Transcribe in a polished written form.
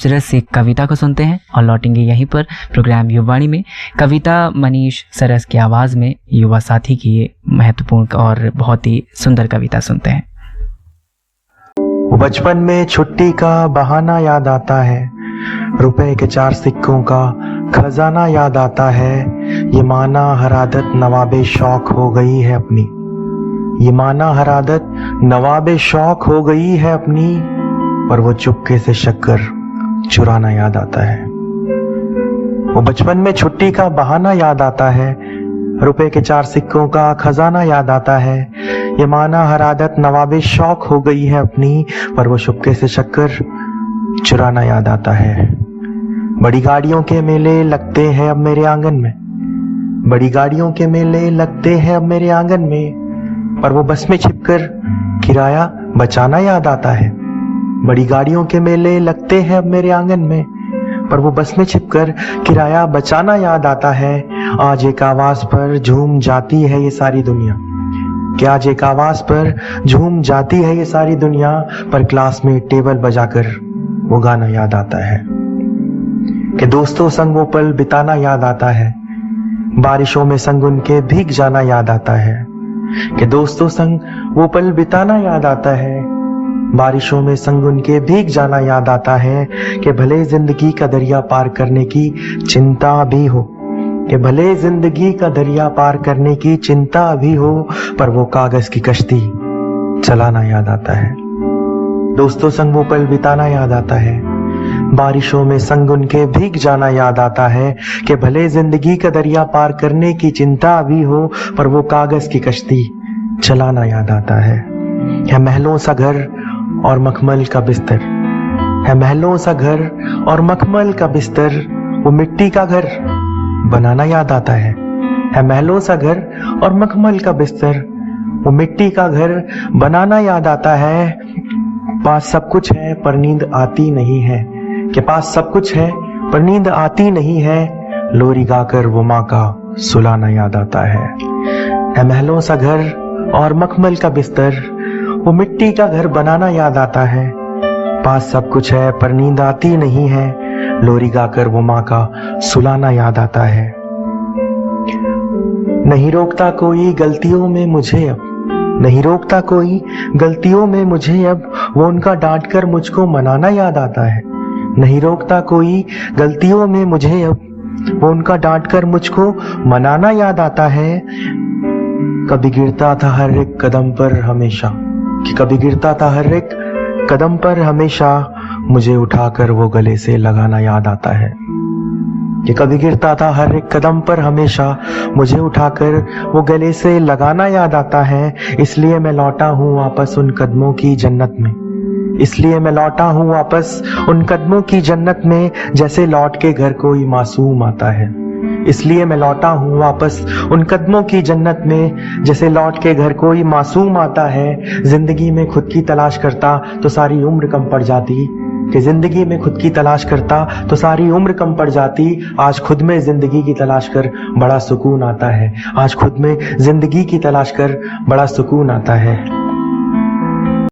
खूबसूरत सी कविता को सुनते हैं और लौटेंगे यहीं पर प्रोग्राम युवावाणी में। कविता मनीष सरस की आवाज़ में युवा साथी की ये महत्वपूर्ण और बहुत ही सुंदर कविता सुनते हैं। बचपन में छुट्टी का बहाना याद आता है, रुपए के 4 सिक्कों का खजाना याद आता है। ये माना हर आदत नवाबे शौक हो गई है अपनी, ये माना हर आदत नवाबे शौक हो गई है अपनी। पर वो चुपके से शक्कर चुराना याद आता है। वो बचपन में छुट्टी का बहाना याद आता है, रुपए के 4 सिक्कों का खजाना याद आता है। ये माना हर आदत नवाबे शौक हो गई है अपनी, पर वो चुपके से शक्कर चुराना याद आता है। बड़ी गाड़ियों के मेले लगते हैं अब मेरे आंगन में, बड़ी गाड़ियों के मेले लगते हैं अब मेरे आंगन में। पर वो बस में छिपकर किराया बचाना याद आता है। बड़ी गाड़ियों के मेले लगते हैं अब मेरे आंगन में, पर वो बस में छिपकर किराया बचाना याद आता है। आज एक आवाज पर झूम जाती है ये सारी दुनिया, क्या आज एक आवाज पर झूम जाती है ये सारी दुनिया। पर क्लास में टेबल बजाकर वो गाना याद आता है कि दोस्तों संग वो पल बिताना याद आता है। बारिशों में संग उनके भीग जाना याद आता है कि दोस्तों संग वो पल बिताना याद आता है। बारिशों में संग उनके भीग जाना याद आता है कि भले जिंदगी का दरिया पार करने की चिंता भी हो, कि भले जिंदगी का दरिया पार करने की चिंता भी हो, पर वो कागज की कश्ती चलाना याद आता है। दोस्तों संग वो पल बिताना याद आता है, बारिशों में संग उनके भीग जाना याद आता है कि भले जिंदगी का दरिया पार करने की चिंता भी हो, पर वो कागज की कश्ती चलाना याद आता है महलों सा घर और मखमल का बिस्तर, है महलों सा घर और मखमल का बिस्तर। वो मिट्टी का घर बनाना याद आता है महलों सा घर और मखमल का बिस्तर। वो मिट्टी का घर बनाना याद आता है। पास सब कुछ है पर नींद आती नहीं है, कि पास सब कुछ है पर नींद आती नहीं है। लोरी गाकर वो माँ का सुलाना याद आता है महलों सा घर और मखमल का बिस्तर। वो मिट्टी का घर बनाना याद आता है। पास सब कुछ है पर नींद आती नहीं है, लोरी गाकर वो माँ का सुलाना याद आता है। नहीं रोकता कोई गलतियों में मुझे अब, नहीं रोकता कोई गलतियों में मुझे अब, वो उनका डांट कर मुझको मनाना याद आता है। नहीं रोकता कोई गलतियों में मुझे अब, वो उनका डांट कर मुझको मनाना याद आता है। कभी गिरता था हर एक कदम पर हमेशा, कि कभी गिरता था हर एक कदम पर हमेशा, मुझे उठाकर वो गले से लगाना याद आता है। कि कभी गिरता था हर एक कदम पर हमेशा, मुझे उठाकर वो गले से लगाना याद आता है। इसलिए मैं लौटा हूँ वापस उन कदमों की जन्नत में, इसलिए मैं लौटा हूँ वापस उन कदमों की जन्नत में, जैसे लौट के घर कोई मासूम आता है। इसलिए मैं लौटा हूँ वापस उन कदमों की जन्नत में, जैसे लौट के घर कोई मासूम आता है। जिंदगी में खुद की तलाश करता तो सारी उम्र कम पड़ जाती, कि जिंदगी में खुद की तलाश करता तो सारी उम्र कम पड़ जाती। आज खुद में जिंदगी की तलाश कर बड़ा सुकून आता है, आज खुद में जिंदगी की तलाश कर बड़ा सुकून आता है।